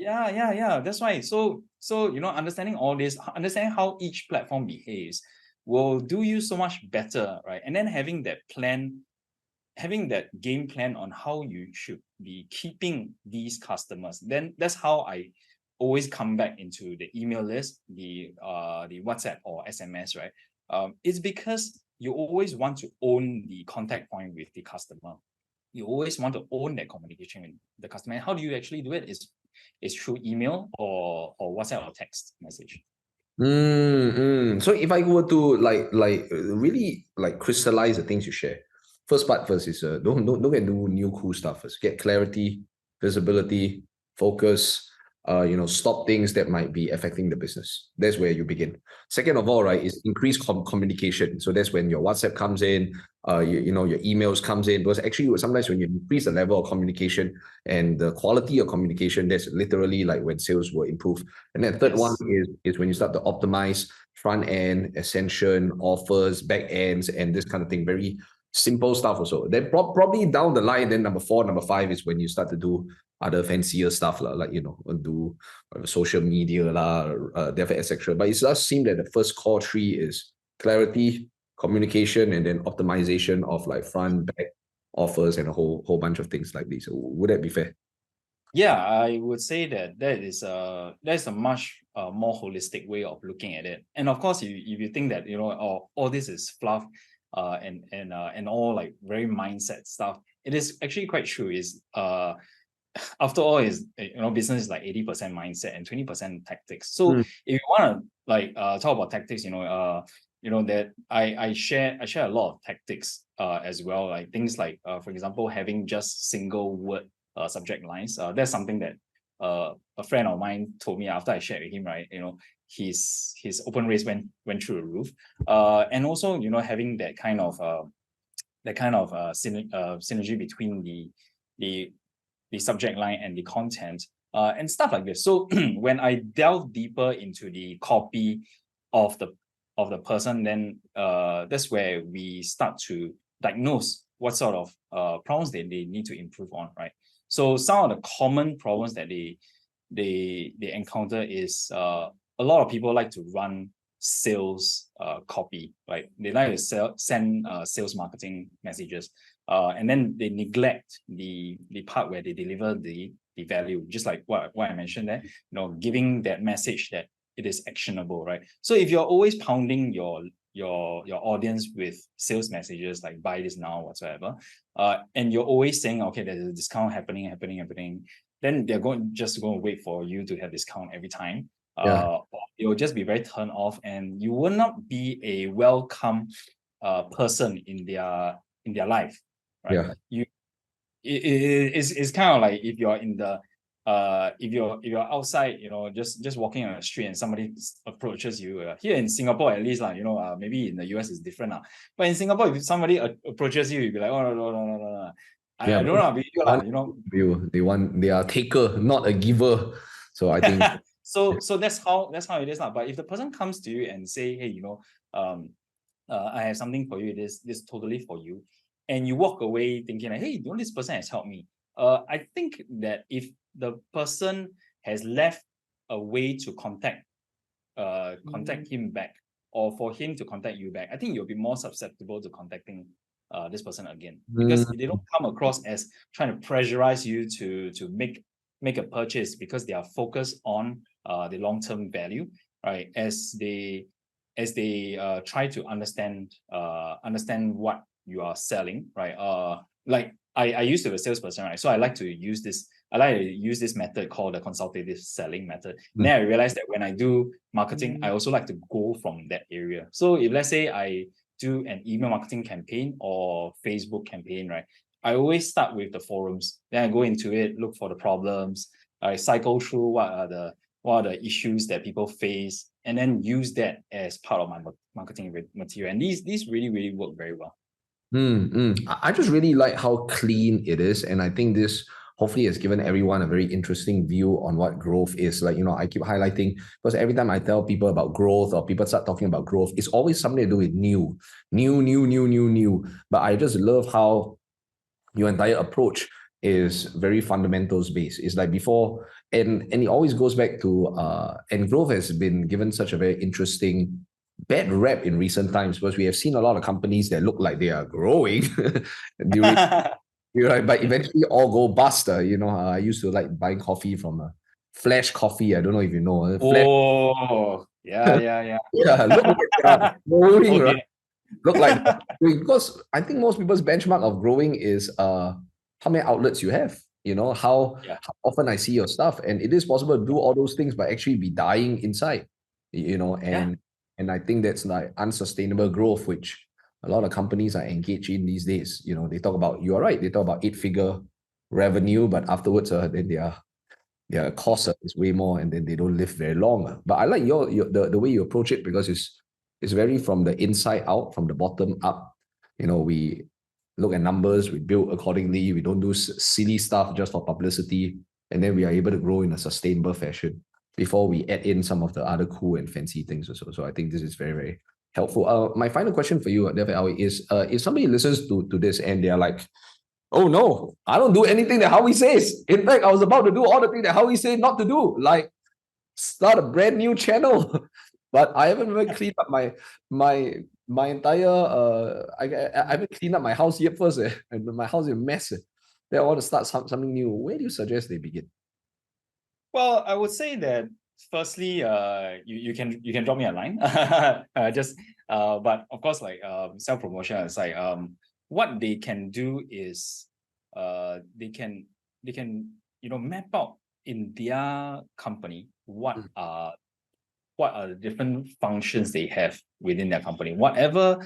That's why. So understanding all this, understanding how each platform behaves, will do you so much better, right? And then having that plan having that game plan on how you should be keeping these customers, then that's how I always come back into the email list, the WhatsApp or SMS, right? It's because you always want to own the contact point with the customer. You always want to own that communication with the customer. And how do you actually do it? Is through email or WhatsApp or text message. So if I were to really crystallize the things you share, first part first is don't get new cool stuff first. Get clarity, visibility, focus. Stop things that might be affecting the business. That's where you begin. Second of all, right, is increase communication. So that's when your WhatsApp comes in, your emails comes in. Because actually, sometimes when you increase the level of communication and the quality of communication, that's literally like when sales will improve. And then third one is when you start to optimize front end, ascension, offers, back ends, and this kind of thing. Very simple stuff also. Then probably down the line, then number 4, number 5 is when you start to do other fancier stuff like do social media etc. But it does seem that the first core 3 is clarity, communication, and then optimization of like front, back, offers, and a whole bunch of things like this. So would that be fair? Yeah, I would say that's a much more holistic way of looking at it. And of course, if you think that all this is fluff and all like very mindset stuff, it is actually quite true. Is after all, is business is like 80% mindset and 20% tactics. So if you want to talk about tactics, that I share a lot of tactics as well, like things like for example, having just single word subject lines. That's something that a friend of mine told me after I shared with him, right? His open rates went through the roof. And also, having that kind of synergy between the subject line and the content and stuff like this. So when I delve deeper into the copy of the person, then that's where we start to diagnose what sort of problems they need to improve on, right? So some of the common problems that they encounter is a lot of people like to run sales copy, right? They like to send sales marketing messages, and then they neglect the part where they deliver the value, just like what I mentioned there, giving that message that it is actionable, right? So if you're always pounding your audience with sales messages like buy this now whatsoever, and you're always saying, okay, there's a discount happening, then they're going to wait for you to have discount every time. You'll just be very turned off, and you will not be a welcome person in their life, right? It's kind of like if you're in the if you're outside, just walking on the street and somebody approaches you. Here in Singapore, at least, maybe in the US it's different now. But in Singapore, if somebody approaches you, you'll be like, oh no. I don't know, they are taker, not a giver. So I think so that's how it is now. But if the person comes to you and say, hey, I have something for you, this totally for you, and you walk away thinking like, hey, this person has helped me. I think that if the person has left a way to contact him back, or for him to contact you back, I think you'll be more susceptible to contacting this person again, because they don't come across as trying to pressurize you to make a purchase, because they are focused on the long-term value, right? As they try to understand what you are selling, right? Like I used to be a salesperson, right? So I like to use this method called the consultative selling method. Then I realized that when I do marketing, I also like to go from that area. So if let's say I do an email marketing campaign or Facebook campaign, right, I always start with the forums. Then I go into it, look for the problems, I cycle through what are the issues that people face, and then use that as part of my marketing material. And these really work very well. I just really like how clean it is, and I think this hopefully has given everyone a very interesting view on what growth is. Like, I keep highlighting, because every time I tell people about growth or people start talking about growth, it's always something to do with new. But I just love how your entire approach is very fundamentals based. It's like before, and it always goes back to and growth has been given such a very interesting bad rep in recent times because we have seen a lot of companies that look like they are growing during, but eventually all go bust. I used to like buying coffee from Flash Coffee. I don't know if you know. Flash, Oh, yeah. yeah, look like they are growing, right? Okay. Look like because I think most people's benchmark of growing is how many outlets you have. Yeah. How often I see your stuff, and it is possible to do all those things, but actually be dying inside. Yeah. And I think that's like unsustainable growth, which a lot of companies are engaged in these days. They talk about, you are right, they talk about 8-figure revenue, but afterwards, then their cost is way more, and then they don't live very long. But I like the way you approach it because it's very from the inside out, from the bottom up. We look at numbers, we build accordingly, we don't do silly stuff just for publicity, and then we are able to grow in a sustainable fashion before we add in some of the other cool and fancy things also. So I think this is very, very helpful. My final question for you, Howie, is if somebody listens to this and they're like, oh no, I don't do anything that Howie says. In fact, I was about to do all the things that Howie said not to do, like start a brand new channel, but I haven't even cleaned up my entire I haven't cleaned up my house yet first, and my house is a mess. Then I want to start something new. Where do you suggest they begin? Well, I would say that firstly, you can drop me a line. But of course, like self-promotion aside, what they can do is they can map out in their company what are the different functions they have within their company. Whatever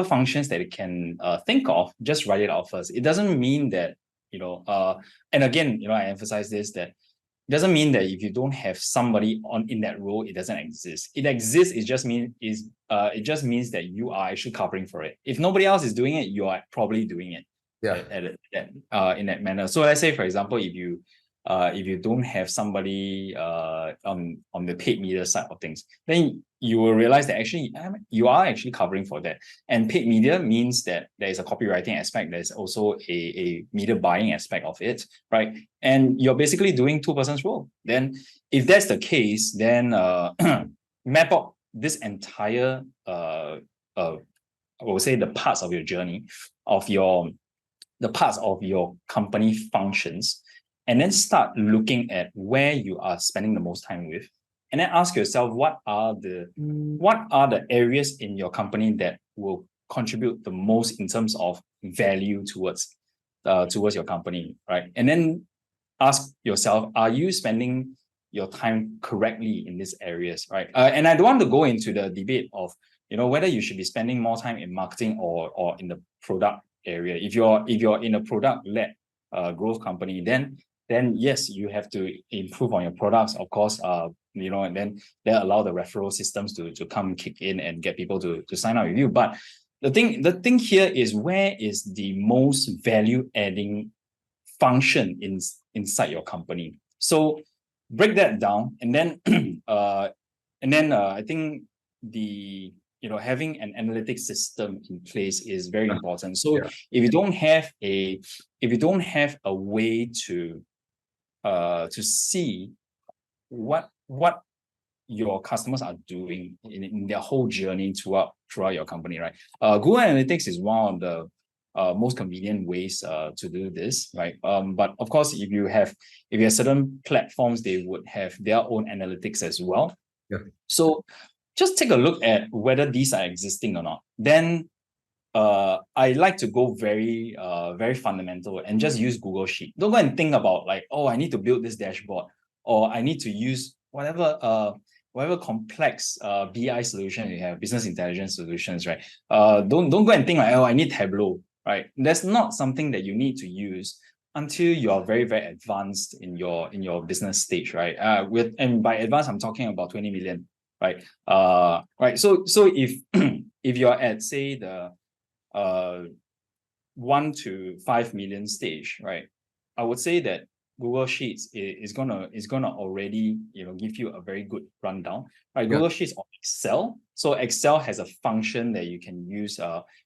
functions that they can think of, just write it out first. It doesn't mean that, and again, I emphasize this, that it doesn't mean that if you don't have somebody in that role, it doesn't exist. It exists. It just means that you are actually covering for it. If nobody else is doing it, you are probably doing it. Yeah. In that manner. So let's say, for example, if you don't have somebody on the paid media side of things, then you will realize that actually you are actually covering for that. And paid media means that there is a copywriting aspect. There's also a media buying aspect of it, right? And you're basically doing two-person's role. Then if that's the case, then map out this entire I will say the parts of your journey, the parts of your company functions, and then start looking at where you are spending the most time with, and then ask yourself what are the areas in your company that will contribute the most in terms of value towards your company, right? And then ask yourself, are you spending your time correctly in these areas, right? And I don't want to go into the debate of whether you should be spending more time in marketing or in the product area. If you're in a product-led growth company, then yes, you have to improve on your products, of course, and then allow the referral systems to come kick in and get people to sign up with you. But the thing here is, where is the most value adding function inside your company? So break that down, and then I think the having an analytic system in place is very important. So if you don't have a way to see what your customers are doing in their whole journey throughout your company, right? Google Analytics is one of the most convenient ways to do this, right? But of course, if you have certain platforms, they would have their own analytics as well. Yeah. So just take a look at whether these are existing or not. Then I like to go very fundamental and just use Google Sheet. Don't go and think about like, oh, I need to build this dashboard, or I need to use whatever complex BI solution you have, business intelligence solutions, right? Don't go and think like, oh, I need Tableau, right? That's not something that you need to use until you are very, very advanced in your business stage, right? And by advanced, I'm talking about 20 million, right? Right. So if if you're at, say, the 1 to 5 million stage, right? I would say that Google Sheets is gonna already give you a very good rundown, right? Yeah. Google Sheets or Excel. So Excel has a function that you can use.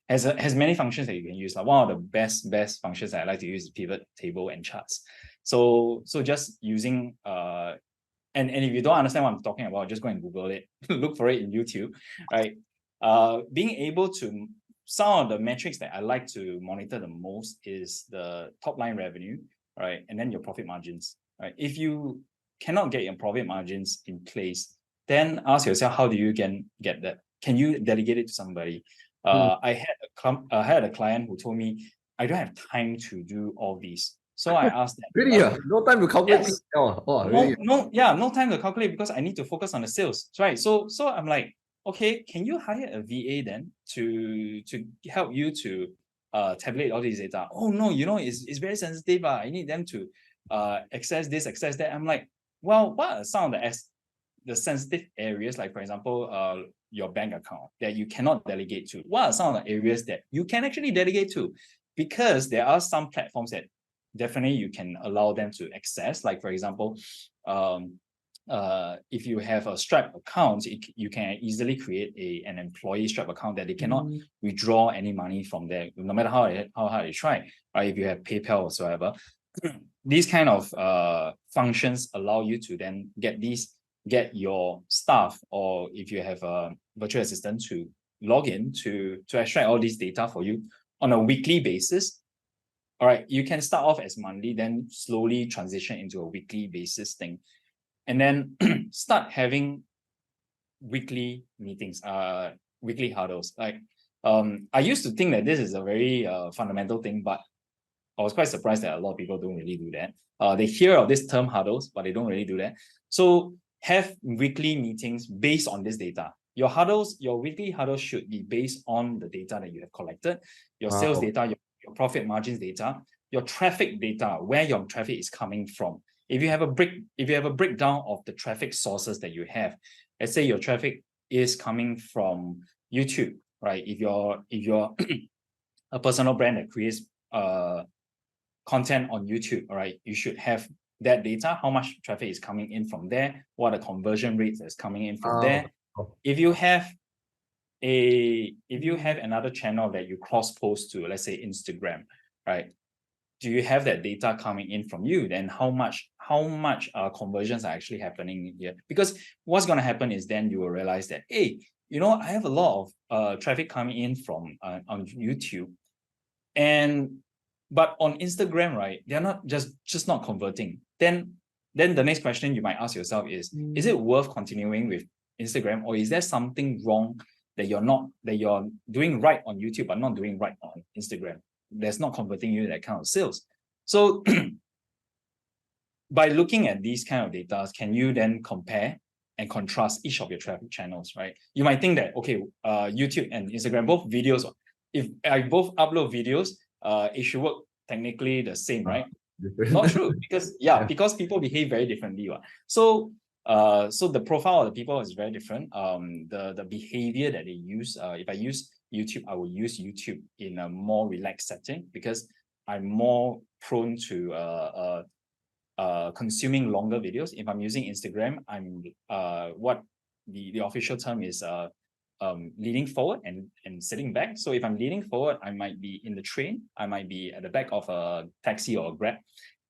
Has many functions that you can use. Like one of the best functions that I like to use is pivot table and charts. So just using and if you don't understand what I'm talking about, just go and Google it, look for it in YouTube, right? Being able to, some of the metrics that I like to monitor the most is the top line revenue, right? And then your profit margins, right? If you cannot get your profit margins in place, then ask yourself, how do you get that? Can you delegate it to somebody? I had a client who told me, I don't have time to do all these. So I asked them. Really? No time to calculate. Yes. Really? No time to calculate because I need to focus on the sales, right? So I'm like, okay, can you hire a VA then to help you to tabulate all these data? Oh no, it's very sensitive. I need them to access this, access that. I'm like, well, what are some of the sensitive areas, like for example, your bank account that you cannot delegate to? What are some of the areas that you can actually delegate to? Because there are some platforms that definitely you can allow them to access. Like for example, if you have a Stripe account, you can easily create an employee Stripe account that they cannot withdraw any money from there, no matter how hard they try. Right? If you have PayPal whatsoever, these kind of functions allow you to then get your staff, or if you have a virtual assistant, to log in to extract all these data for you on a weekly basis. All right, you can start off as monthly, then slowly transition into a weekly basis thing, and then start having weekly meetings, weekly huddles. Like, I used to think that this is a very fundamental thing, but I was quite surprised that a lot of people don't really do that. They hear of this term huddles, but they don't really do that. So have weekly meetings based on this data. Your huddles, your weekly huddles should be based on the data that you have collected, your sales data, your profit margins data, your traffic data, where your traffic is coming from. If you have a breakdown of the traffic sources that you have, let's say your traffic is coming from YouTube, right? If you're a personal brand that creates content on YouTube, all right, you should have that data, how much traffic is coming in from there, what are the conversion rates that's coming in from there. If you have another channel that you cross post to, let's say Instagram, right? Do you have that data coming in from you? Then how much conversions are actually happening here? Because what's going to happen is then you will realize that, hey, I have a lot of traffic coming in from on YouTube, but on Instagram, right, they're not just not converting. Then the next question you might ask yourself is it worth continuing with Instagram, or is there something wrong that you're doing right on YouTube but not doing right on Instagram? That's not converting you to that kind of sales. So by looking at these kind of data, can you then compare and contrast each of your traffic channels, right? You might think that, okay, YouTube and Instagram, both videos, if I both upload videos, it should work technically the same, right? Not true, because because people behave very differently. So the profile of the people is very different. The behavior that they use, if I use YouTube, I will use YouTube in a more relaxed setting because I'm more prone to consuming longer videos. If I'm using Instagram, I'm what the official term is leaning forward and sitting back. So if I'm leaning forward, I might be in the train, I might be at the back of a taxi or a Grab,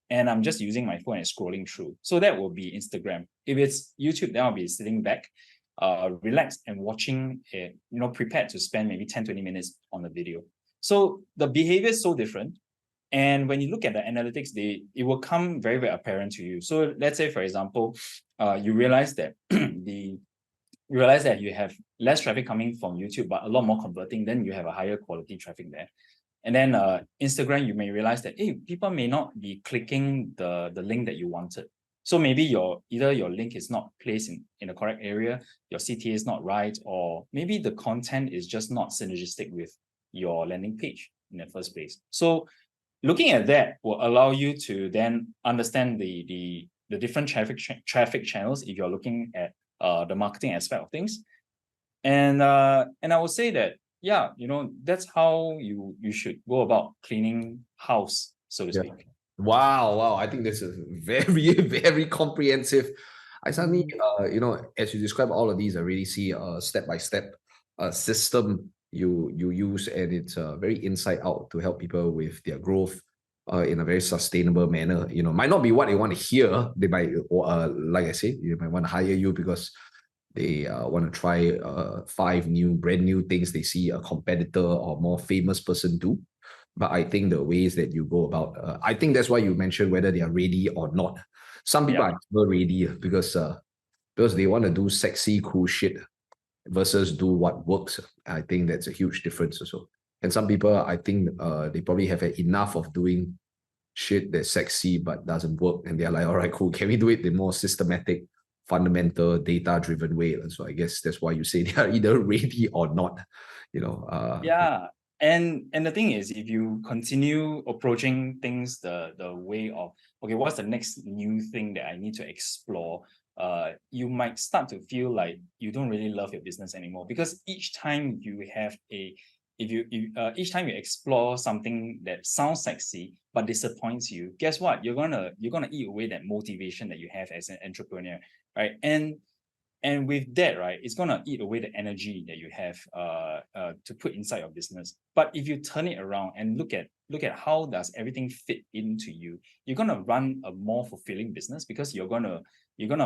and I'm just using my phone and scrolling through. So that will be Instagram. If it's YouTube, then I'll be sitting back, relaxed and watching it, prepared to spend maybe 10-20 minutes on the video. So the behavior is so different. And when you look at the analytics, it will come very, very apparent to you. So let's say, for example, you realize that you have less traffic coming from YouTube, but a lot more converting, then you have a higher quality traffic there. And then Instagram, you may realize that, hey, people may not be clicking the link that you wanted. So maybe either your link is not placed in the correct area, your CTA is not right, or maybe the content is just not synergistic with your landing page in the first place. So looking at that will allow you to then understand the different traffic channels if you're looking at the marketing aspect of things. And I would say that, that's how you should go about cleaning house, so to speak. Wow. I think this is very, very comprehensive. I suddenly, as you describe all of these, I really see a step-by-step system you use, and it's very inside out to help people with their growth, in a very sustainable manner. Might not be what they want to hear. They might, like I say, they might want to hire you because they want to try 5 brand new things they see a competitor or more famous person do. But I think the ways that you go about, I think that's why you mentioned whether they are ready or not. Some people are never ready because they want to do sexy, cool shit versus do what works. I think that's a huge difference also. And some people, I think they probably have enough of doing shit that's sexy but doesn't work. And they're like, all right, cool. Can we do it the more systematic, fundamental, data-driven way? And so I guess that's why you say they are either ready or not. Yeah. And the thing is, if you continue approaching things the way of, okay, what's the next new thing that I need to explore? You might start to feel like you don't really love your business anymore, because each time you have each time you explore something that sounds sexy but disappoints you, guess what? You're gonna eat away that motivation that you have as an entrepreneur, right? And with that, right, it's gonna eat away the energy that you have to put inside your business. But if you turn it around and look at how does everything fit into you, you're gonna run a more fulfilling business, because you're gonna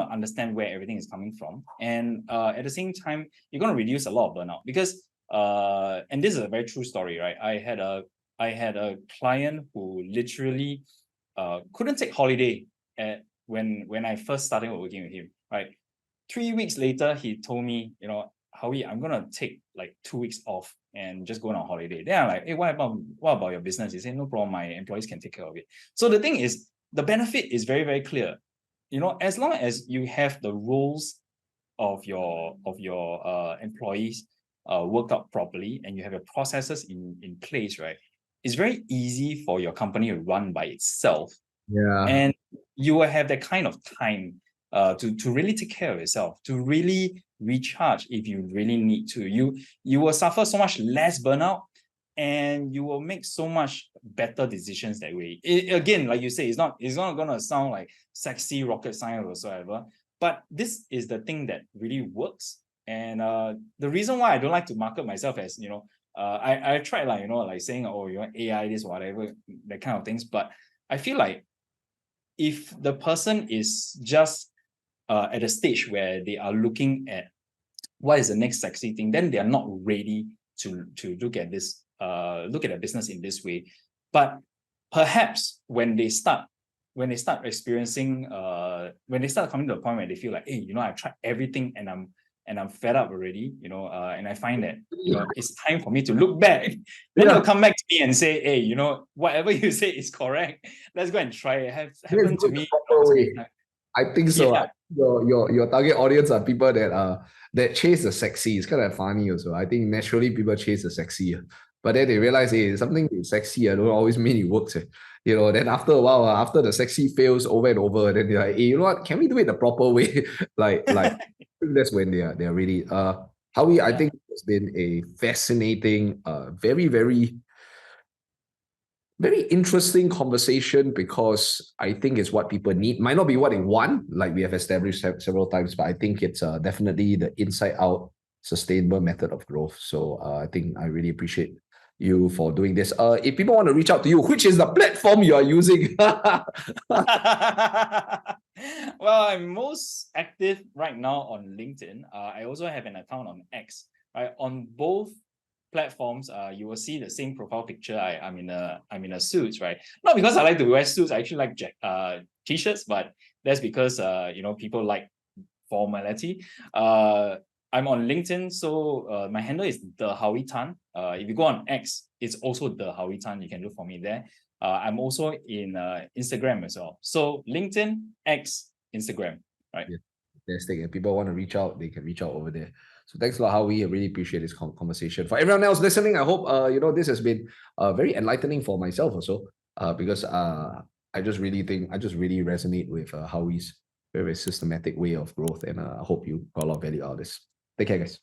understand where everything is coming from, and at the same time, you're gonna reduce a lot of burnout. Because and this is a very true story, right? I had a client who literally couldn't take holiday when I first started working with him, right? 3 weeks later, he told me, Howie, I'm gonna take like 2 weeks off and just go on a holiday. Then I'm like, hey, what about your business? He said, no problem, my employees can take care of it. So the thing is, the benefit is very, very clear. As long as you have the roles of your employees worked out properly, and you have your processes in place, right? It's very easy for your company to run by itself. Yeah. And you will have that kind of time to really take care of yourself, to really recharge if you really need to. You will suffer so much less burnout, and you will make so much better decisions that way. Again, like you say, it's not gonna sound like sexy rocket science or whatsoever, but this is the thing that really works. And the reason why I don't like to market myself as, I tried like saying, oh, AI this, whatever, that kind of things, but I feel like if the person is just at a stage where they are looking at what is the next sexy thing, then they are not ready to look at this, look at a business in this way. But perhaps when they start experiencing, when they start coming to a point where they feel like, hey, I've tried everything and I'm fed up already, and I find that it's time for me to look back. Then they'll come back to me and say, hey, whatever you say is correct. Let's go and try it. Happened to me. I think so. Yeah. Your target audience are people that chase the sexy. It's kind of funny also. I think naturally people chase the sexy, but then they realize, hey, something sexy don't always mean it works. Then after a while, after the sexy fails over and over, then they're like, hey, you know what? Can we do it the proper way? like that's when they are really. Howie, I think it's been a fascinating, very, very, very interesting conversation, because I think it's what people need. Might not be what they want, like we have established several times, but I think it's definitely the inside-out sustainable method of growth. So I think I really appreciate you for doing this. If people want to reach out to you, which is the platform you are using? Well, I'm most active right now on LinkedIn. I also have an account on X. Right? On both platforms, you will see the same profile picture. I'm in a suit, right? Not because I like to wear suits. I actually like t-shirts, but that's because people like formality. I'm on LinkedIn, so my handle is the Howie Tan. If you go on X, it's also the Howie Tan. You can look for me there. I'm also in Instagram as well. So LinkedIn, X, Instagram, right? Yeah, fantastic. And people want to reach out, they can reach out over there. So thanks a lot, Howie. I really appreciate this conversation. For everyone else listening, I hope this has been very enlightening for myself also, because I just really resonate with Howie's very, very systematic way of growth, and I hope you got a lot of value out of this. Take care, guys.